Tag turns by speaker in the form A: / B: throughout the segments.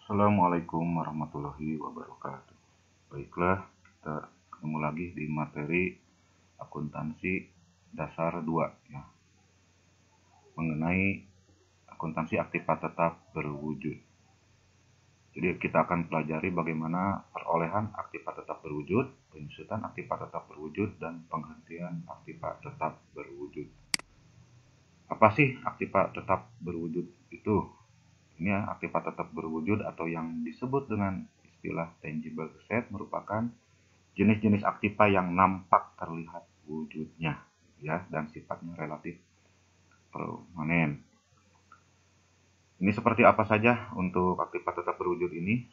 A: Assalamualaikum warahmatullahi wabarakatuh. Baiklah, kita ketemu lagi di materi akuntansi dasar 2 ya, mengenai akuntansi aktiva tetap berwujud. Jadi kita akan pelajari bagaimana perolehan aktiva tetap berwujud, penyusutan aktiva tetap berwujud, dan penghentian aktiva tetap berwujud. Apa sih aktiva tetap berwujud itu? Ini ya, aktiva tetap berwujud atau yang disebut dengan istilah tangible asset merupakan jenis-jenis aktiva yang nampak terlihat wujudnya ya dan sifatnya relatif permanen. Ini seperti apa saja untuk aktiva tetap berwujud ini?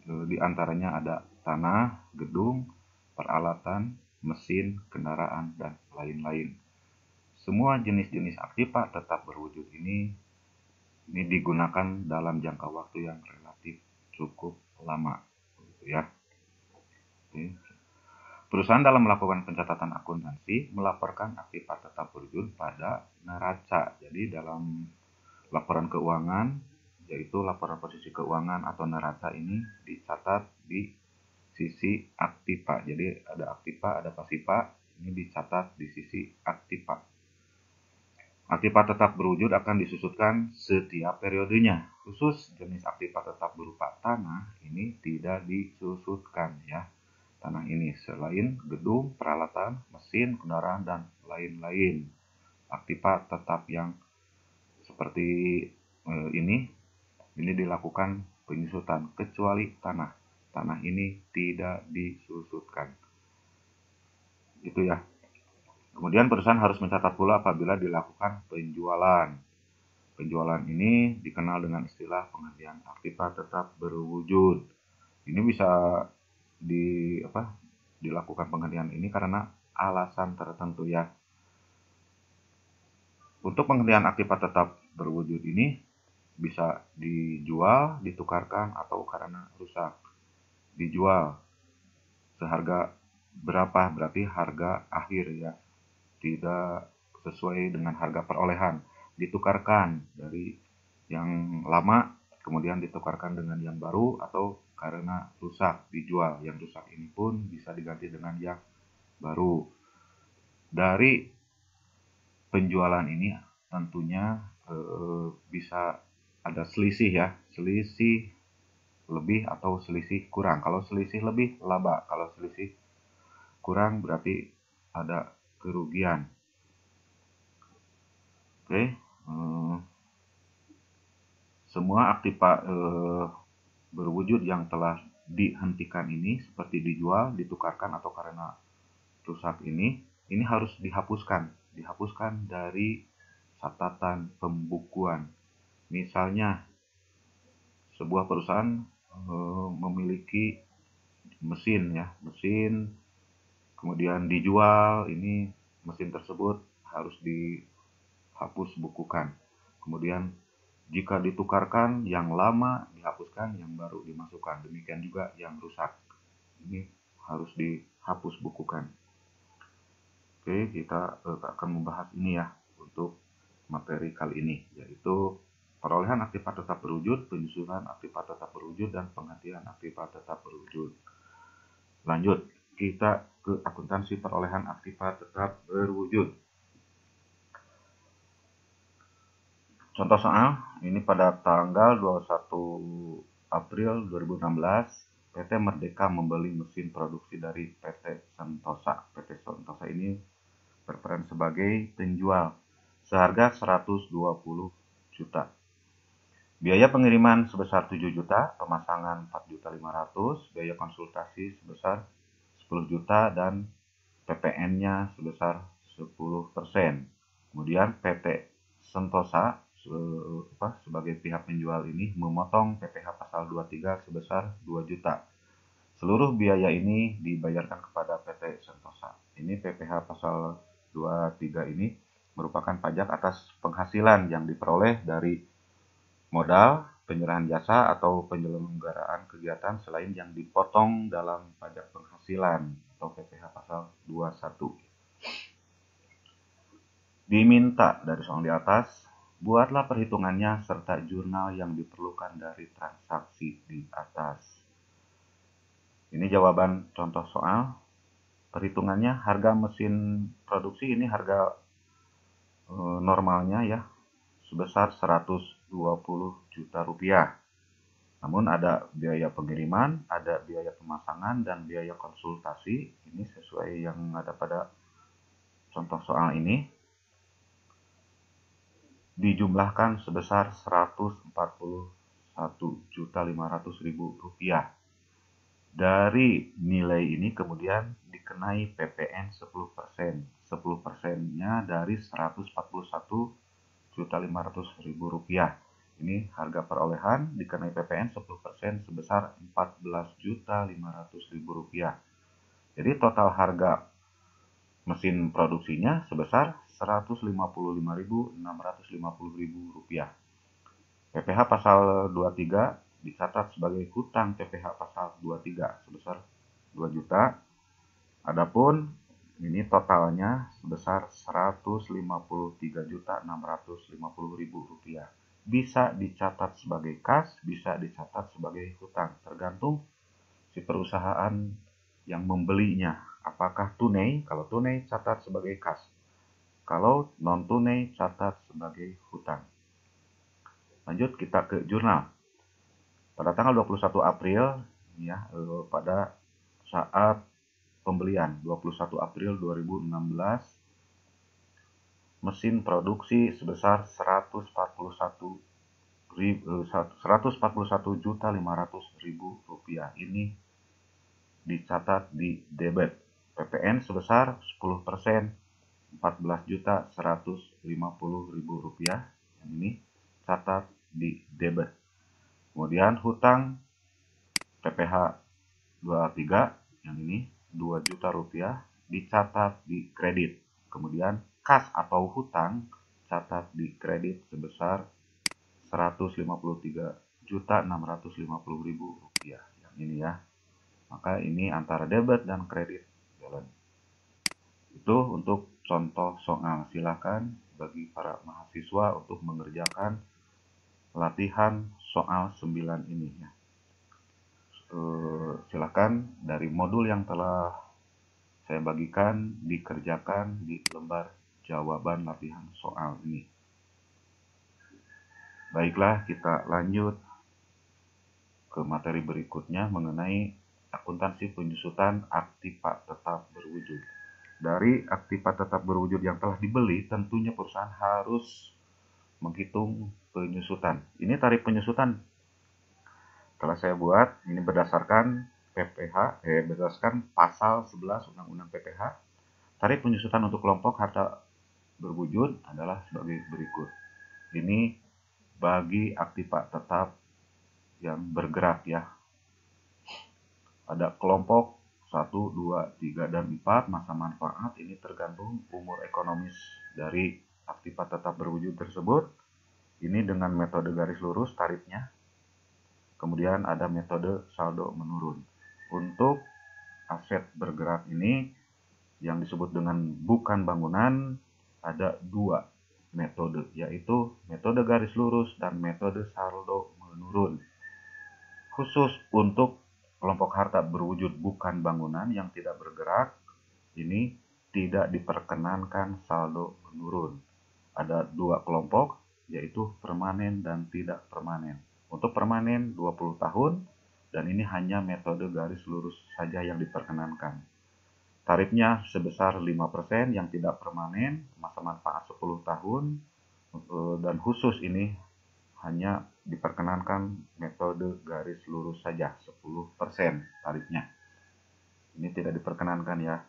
A: Di antaranya ada tanah, gedung, peralatan, mesin, kendaraan, dan lain-lain. Semua jenis-jenis aktiva tetap berwujud ini digunakan dalam jangka waktu yang relatif cukup lama, ya. Perusahaan dalam melakukan pencatatan akuntansi melaporkan aktiva tetap berwujud pada neraca. Jadi dalam laporan keuangan, yaitu laporan posisi keuangan atau neraca ini dicatat di sisi aktiva. Jadi ada aktiva, ada pasiva, ini dicatat di sisi aktiva. Aktiva tetap berwujud akan disusutkan setiap periodenya. Khusus jenis aktiva tetap berupa tanah ini tidak disusutkan ya. Tanah ini selain gedung, peralatan, mesin, kendaraan, dan lain-lain. Aktiva tetap yang seperti ini dilakukan penyusutan kecuali tanah. Tanah ini tidak disusutkan. Itu ya. Kemudian perusahaan harus mencatat pula apabila dilakukan penjualan. Penjualan ini dikenal dengan istilah penghentian aktiva tetap berwujud. Ini bisa dilakukan penghentian ini karena alasan tertentu ya. Untuk penghentian aktiva tetap berwujud ini bisa dijual, ditukarkan, atau karena rusak. Dijual seharga berapa, berarti harga akhir ya, tidak sesuai dengan harga perolehan. Ditukarkan dari yang lama kemudian ditukarkan dengan yang baru, atau karena rusak dijual. Yang rusak ini pun bisa diganti dengan yang baru. Dari penjualan ini tentunya bisa ada selisih ya, selisih lebih atau selisih kurang. Kalau selisih lebih laba, kalau selisih kurang berarti ada kerugian. Oke, semua aktiva berwujud yang telah dihentikan ini seperti dijual, ditukarkan, atau karena rusak ini harus dihapuskan dari catatan pembukuan. Misalnya sebuah perusahaan memiliki mesin kemudian dijual, ini mesin tersebut harus dihapus bukukan. Kemudian jika ditukarkan, yang lama dihapuskan, yang baru dimasukkan. Demikian juga yang rusak, ini harus dihapus bukukan. Oke, kita akan membahas ini ya untuk materi kali ini, yaitu perolehan aktiva tetap berwujud, penyusunan aktiva tetap berwujud, dan penghentian aktiva tetap berwujud. Lanjut, kita ke akuntansi perolehan aktiva tetap berwujud. Contoh soal, ini pada tanggal 21 April 2016, PT Merdeka membeli mesin produksi dari PT Sentosa. PT Sentosa ini berperan sebagai penjual seharga 120 juta. Biaya pengiriman sebesar 7 juta, pemasangan 4.500.000, biaya konsultasi sebesar 10 juta, dan PPN-nya sebesar 10%. Kemudian PT Sentosa sebagai pihak penjual ini memotong PPh pasal 23 sebesar 2 juta. Seluruh biaya ini dibayarkan kepada PT Sentosa. Ini PPh pasal 23 ini merupakan pajak atas penghasilan yang diperoleh dari modal, penyerahan jasa, atau penyelenggaraan kegiatan selain yang dipotong dalam pajak penghasilan atau PPh pasal 21. Diminta dari soal di atas Buatlah perhitungannya serta jurnal yang diperlukan dari transaksi di atas. Ini jawaban contoh soal. Perhitungannya harga mesin produksi ini harga normalnya ya sebesar 120 juta rupiah. Namun ada biaya pengiriman, ada biaya pemasangan, dan biaya konsultasi. Ini sesuai yang ada pada contoh soal ini. Dijumlahkan sebesar 141.500.000 rupiah. Dari nilai ini kemudian dikenai PPN 10%. 10%-nya dari 141.500.000 rupiah. Ini harga perolehan dikenai PPN 10% sebesar 14.500.000 rupiah. Jadi total harga mesin produksinya sebesar 155.650.000 rupiah. PPh pasal 23 dicatat sebagai hutang PPh pasal 23 sebesar 2 juta. Adapun ini totalnya sebesar 153.650.000 rupiah. Bisa dicatat sebagai kas, bisa dicatat sebagai hutang, tergantung si perusahaan yang membelinya. Apakah tunai? Kalau tunai catat sebagai kas. Kalau non tunai catat sebagai hutang. Lanjut kita ke jurnal. Pada tanggal 21 April ya, pada saat pembelian 21 April 2016, mesin produksi sebesar 141.500.000 rupiah. Ini dicatat di debit. PPN sebesar 10%, 14.150.000 rupiah. Yang ini catat di debit. Kemudian hutang PPh 23 yang ini 2 juta rupiah dicatat di kredit. Kemudian kas atau hutang catat di kredit sebesar 153.650.000 rupiah. Yang ini ya. Maka ini antara debit dan kredit jalan. Itu untuk contoh soal. Silakan bagi para mahasiswa untuk mengerjakan latihan soal 9 ini ya. Silakan dari modul yang telah saya bagikan dikerjakan di lembar jawaban latihan soal ini. Baiklah, kita lanjut ke materi berikutnya mengenai akuntansi penyusutan aktiva tetap berwujud. Dari aktiva tetap berwujud yang telah dibeli, tentunya perusahaan harus menghitung penyusutan. Ini tarif penyusutan telah saya buat, ini berdasarkan berdasarkan pasal 11 Undang-Undang PPh. Tarif penyusutan untuk kelompok harta berwujud adalah sebagai berikut. Ini bagi aktiva tetap yang bergerak ya. Ada kelompok 1, 2, 3, dan 4 masa manfaat. Ini tergantung umur ekonomis dari aktiva tetap berwujud tersebut. Ini dengan metode garis lurus tarifnya. Kemudian ada metode saldo menurun. Untuk aset bergerak ini yang disebut dengan bukan bangunan ada 2 metode, yaitu metode garis lurus dan metode saldo menurun. Khusus untuk kelompok harta berwujud bukan bangunan yang tidak bergerak, ini tidak diperkenankan saldo menurun. Ada 2 kelompok, yaitu permanen dan tidak permanen. Untuk permanen 20 tahun, dan ini hanya metode garis lurus saja yang diperkenankan. Tarifnya sebesar 5%, yang tidak permanen, masa manfaat 10 tahun, dan khusus ini hanya diperkenankan metode garis lurus saja, 10% tarifnya. Ini tidak diperkenankan ya.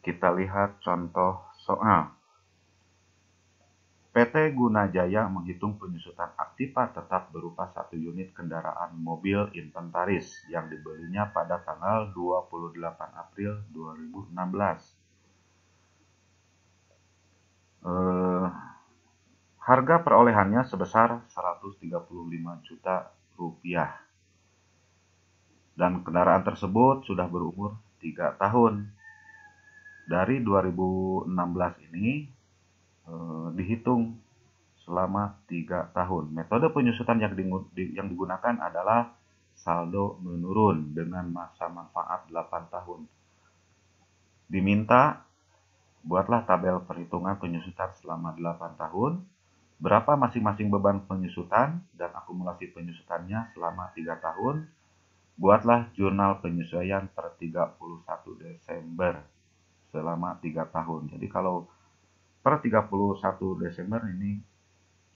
A: Kita lihat contoh soal. PT Gunajaya menghitung penyusutan aktiva tetap berupa 1 unit kendaraan mobil inventaris yang dibelinya pada tanggal 28 April 2016. Harga perolehannya sebesar 135 juta rupiah. Dan kendaraan tersebut sudah berumur 3 tahun. Dari 2016 ini dihitung selama 3 tahun. Metode penyusutan yang digunakan adalah saldo menurun dengan masa manfaat 8 tahun. Diminta buatlah tabel perhitungan penyusutan selama 8 tahun, berapa masing-masing beban penyusutan dan akumulasi penyusutannya selama 3 tahun. Buatlah jurnal penyesuaian per 31 Desember selama 3 tahun. Jadi kalau per 31 Desember ini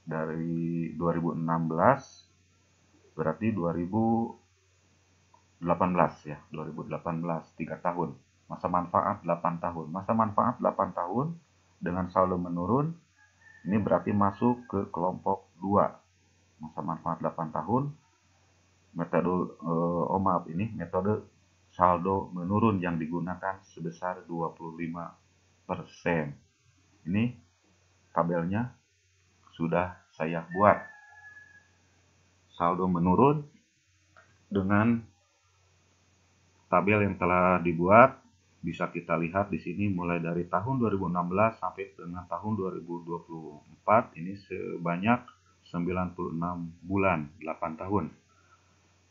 A: dari 2016 berarti 2018 ya, 2018 3 tahun. Masa manfaat 8 tahun. Masa manfaat 8 tahun dengan saldo menurun ini berarti masuk ke kelompok 2. Masa manfaat 8 tahun metode metode saldo menurun yang digunakan sebesar 25%. Ini tabelnya sudah saya buat. Saldo menurun dengan tabel yang telah dibuat bisa kita lihat di sini mulai dari tahun 2016 sampai dengan tahun 2024 ini sebanyak 96 bulan, 8 tahun.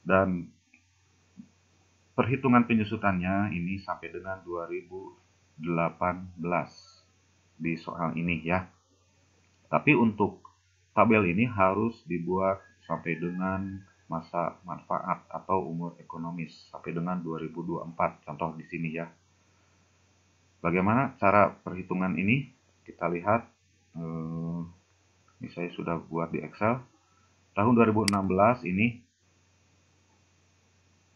A: Dan perhitungan penyusutannya ini sampai dengan 2018 di soal ini ya. Tapi untuk tabel ini harus dibuat sampai dengan masa manfaat atau umur ekonomis sampai dengan 2024. Contoh di sini ya. Bagaimana cara perhitungan ini? Kita lihat. Ini saya sudah buat di Excel. Tahun 2016 ini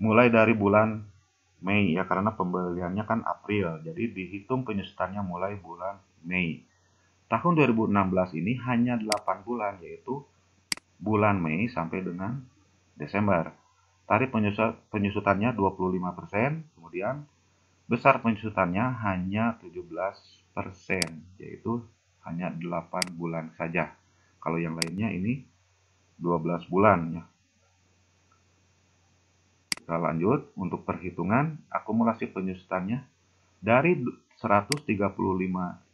A: mulai dari bulan Mei ya, karena pembeliannya kan April. Jadi dihitung penyusutannya mulai bulan Mei. Tahun 2016 ini hanya 8 bulan, yaitu bulan Mei sampai dengan Desember. Tarif penyusutannya 25%, kemudian besar penyusutannya hanya 17%, yaitu hanya 8 bulan saja. Kalau yang lainnya ini 12 bulan ya. Kita lanjut untuk perhitungan akumulasi penyusutannya. Dari 135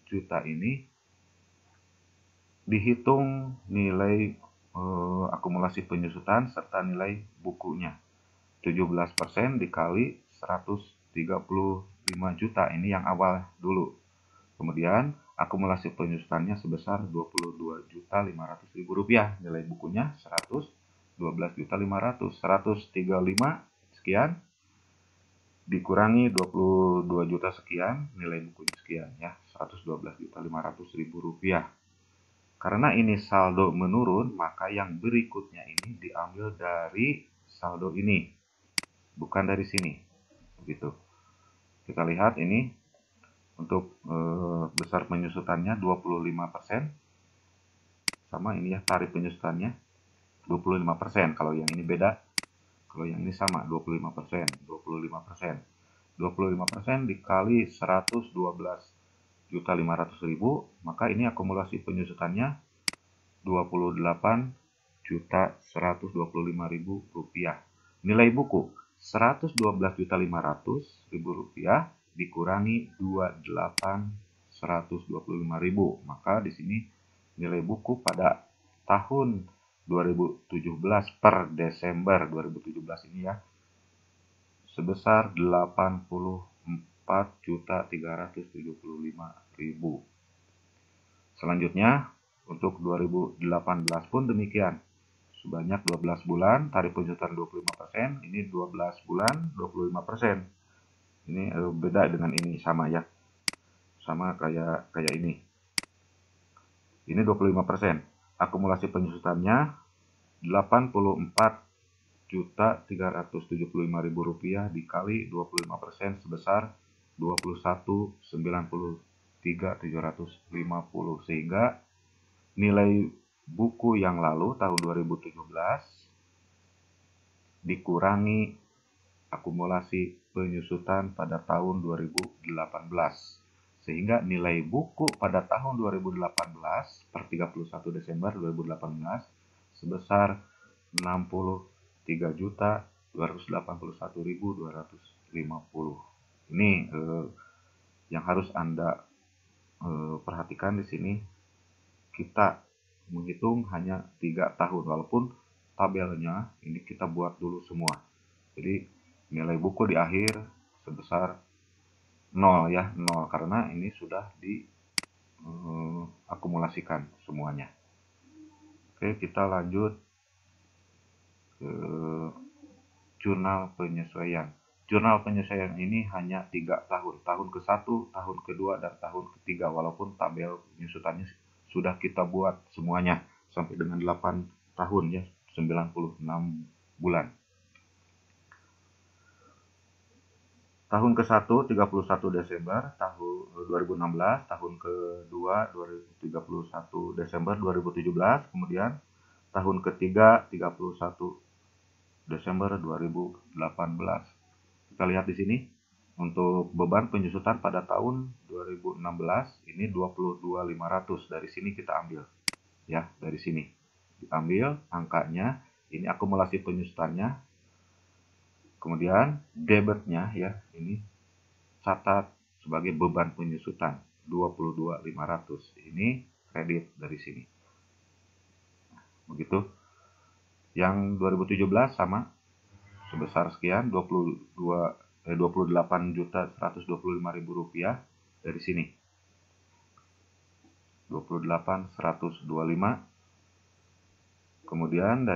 A: juta ini dihitung nilai akumulasi penyusutan serta nilai bukunya. 17% dikali 135 juta, ini yang awal dulu. Kemudian akumulasi penyusutannya sebesar 22.500.000 rupiah. Nilai bukunya 112.500.000. 135 sekian dikurangi 22 juta sekian, nilai bukunya sekian ya, 112.500.000 rupiah. Karena ini saldo menurun, maka yang berikutnya ini diambil dari saldo ini, bukan dari sini. Begitu. Kita lihat ini untuk besar penyusutannya 25%. Sama ini ya, tarif penyusutannya 25%. Kalau yang ini beda. Kalau yang ini sama 25%, 25%. 25% dikali 112.500.000, maka ini akumulasi penyusutannya 28.125.000 rupiah. Nilai buku 112.500.000 rupiah dikurangi 28.125.000, maka di sini nilai buku pada tahun 2017 per Desember 2017 ini ya sebesar 84.375.000. Selanjutnya untuk 2018 pun demikian. Sebanyak 12 bulan, tarif penyusutan 25%, ini 12 bulan 25%. Ini beda dengan ini, sama ya. Sama kayak ini. Ini 25%. Akumulasi penyusutannya 84.375.000 rupiah dikali 25% sebesar 21.93.750, sehingga nilai buku yang lalu tahun 2017 dikurangi akumulasi penyusutan pada tahun 2018, sehingga nilai buku pada tahun 2018 per 31 Desember 2018 sebesar 63.281.250. Ini yang harus Anda perhatikan di sini. Kita menghitung hanya 3 tahun, walaupun tabelnya ini kita buat dulu semua. Jadi nilai buku di akhir sebesar 0 ya, 0 karena ini sudah di akumulasikan semuanya. Oke, kita lanjut ke jurnal penyesuaian. Jurnal penyesuaian ini hanya 3 tahun, tahun ke-1, tahun kedua, dan tahun ketiga, walaupun tabel penyusutannya sudah kita buat semuanya sampai dengan 8 tahun ya, 96 bulan. Tahun ke-1 31 Desember tahun 2016, tahun kedua 31 Desember 2017, kemudian tahun ketiga 31 Desember 2018. Kita lihat di sini untuk beban penyusutan pada tahun 2016 ini 22.500. Dari sini kita ambil ya, dari sini diambil angkanya, ini akumulasi penyusutannya. Kemudian debitnya ya, ini catat sebagai beban penyusutan 22.500. Ini kredit dari sini. Begitu. Yang 2017 sama sebesar sekian, 28.125.000 rupiah dari sini. 28.125. Kemudian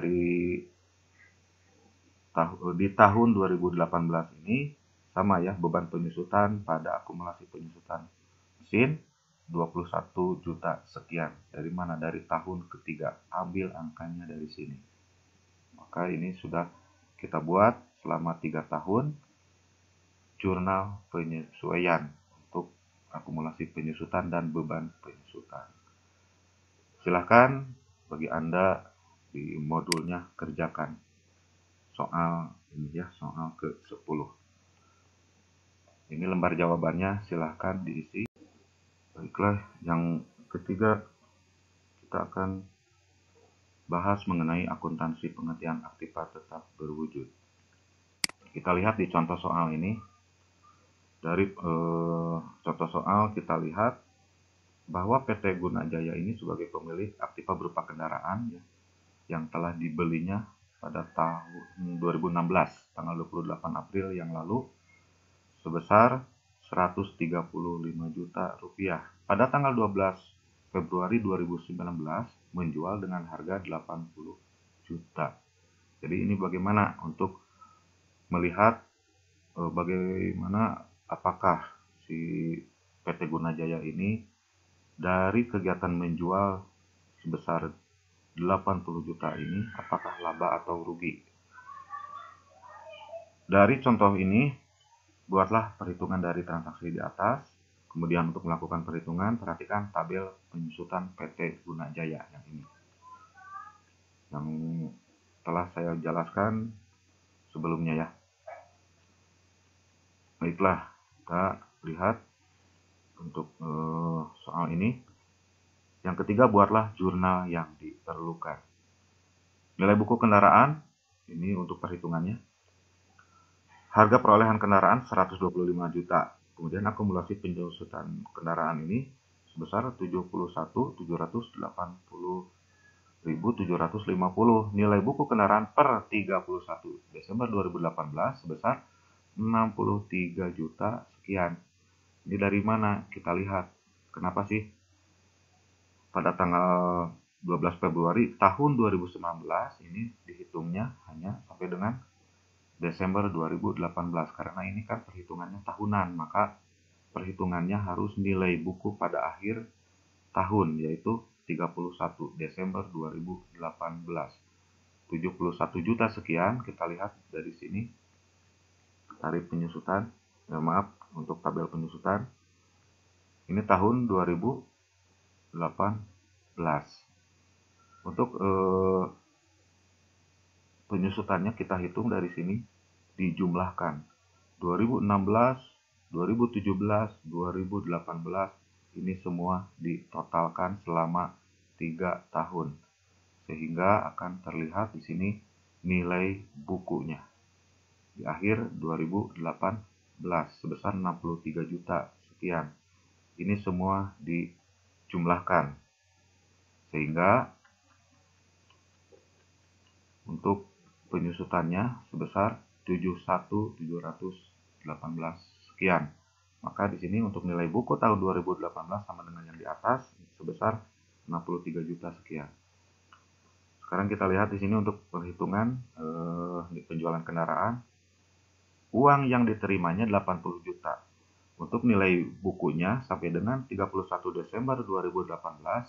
A: di tahun 2018 ini sama ya, beban penyusutan pada akumulasi penyusutan mesin 21 juta sekian. Dari mana? Dari tahun ketiga. Ambil angkanya dari sini. Maka ini sudah kita buat selama 3 tahun jurnal penyesuaian untuk akumulasi penyusutan dan beban penyusutan. Silahkan bagi Anda di modulnya kerjakan soal ini ya, soal ke-10. Ini lembar jawabannya, silahkan diisi. Baiklah, yang ketiga kita akan bahas mengenai akuntansi pengertian aktiva tetap berwujud. Kita lihat di contoh soal ini. Dari contoh soal kita lihat bahwa PT Guna Jaya ini sebagai pemilik aktiva berupa kendaraan ya, yang telah dibelinya pada tahun 2016, tanggal 28 April yang lalu, sebesar 135 juta rupiah. Pada tanggal 12 Februari 2019 menjual dengan harga 80 juta. Jadi ini bagaimana untuk melihat bagaimana apakah si PT Guna Jaya ini dari kegiatan menjual sebesar 80 juta ini apakah laba atau rugi. Dari contoh ini buatlah perhitungan dari transaksi di atas. Kemudian untuk melakukan perhitungan perhatikan tabel penyusutan PT Guna Jaya yang ini, yang telah saya jelaskan sebelumnya ya. Baiklah, kita lihat untuk soal ini. Yang ketiga, buatlah jurnal yang diperlukan. Nilai buku kendaraan, ini untuk perhitungannya. Harga perolehan kendaraan 125 juta. Kemudian akumulasi penyusutan kendaraan ini sebesar 71.780.750. Nilai buku kendaraan per 31 Desember 2018 sebesar 63 juta sekian. Ini dari mana? Kita lihat. Kenapa sih pada tanggal 12 Februari tahun 2019 ini dihitungnya hanya sampai dengan Desember 2018, karena ini kan perhitungannya tahunan, maka perhitungannya harus nilai buku pada akhir tahun, yaitu 31 Desember 2018. 71 juta sekian, kita lihat dari sini tarif penyusutan, maaf untuk tabel penyusutan. Ini tahun 2018. Untuk penyusutannya kita hitung dari sini, dijumlahkan 2016, 2017, 2018, ini semua ditotalkan selama 3 tahun, sehingga akan terlihat di sini nilai bukunya di akhir 2018 sebesar 63 juta sekian. Ini semua dijumlahkan sehingga untuk penyusutannya sebesar 71.718 sekian. Maka di sini untuk nilai buku tahun 2018 sama dengan yang di atas sebesar 63 juta sekian. Sekarang kita lihat di sini untuk perhitungan penjualan kendaraan. Uang yang diterimanya 80 juta. Untuk nilai bukunya sampai dengan 31 Desember 2018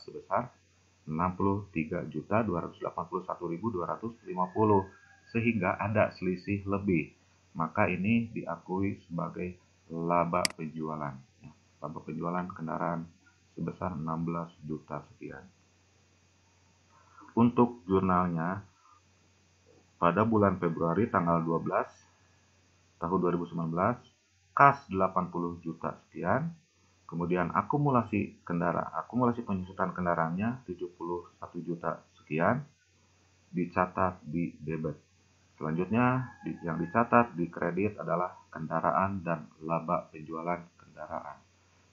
A: sebesar 63.281.250, sehingga ada selisih lebih. Maka ini diakui sebagai laba penjualan. Laba penjualan kendaraan sebesar 16 juta sekian. Untuk jurnalnya, pada bulan Februari tanggal 12 tahun 2019, kas 80 juta sekian, kemudian akumulasi penyusutan kendaraannya 71 juta sekian, dicatat di debit. Selanjutnya yang dicatat di kredit adalah kendaraan dan laba penjualan kendaraan.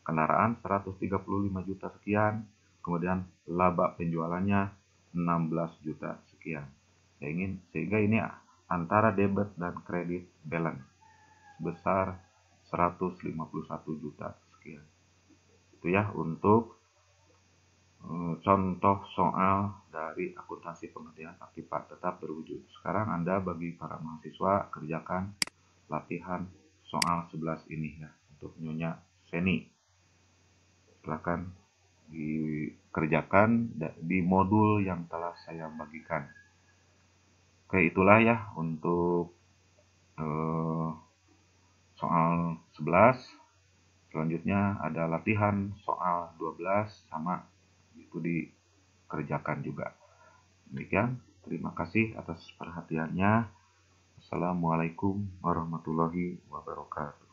A: Kendaraan 135 juta sekian, kemudian laba penjualannya 16 juta sekian. Sehingga ini antara debit dan kredit balance sebesar 151 juta sekian. Itu ya untuk contoh soal dari akuntansi pengertian aktifat tetap berwujud. Sekarang Anda bagi para mahasiswa kerjakan latihan soal 11 ini ya untuk Nyonya Seni. Silakan dikerjakan di modul yang telah saya bagikan. Oke, itulah ya untuk soal 11. Selanjutnya ada latihan soal 12 sama itu dikerjakan juga. Demikian, terima kasih atas perhatiannya. Assalamualaikum warahmatullahi wabarakatuh.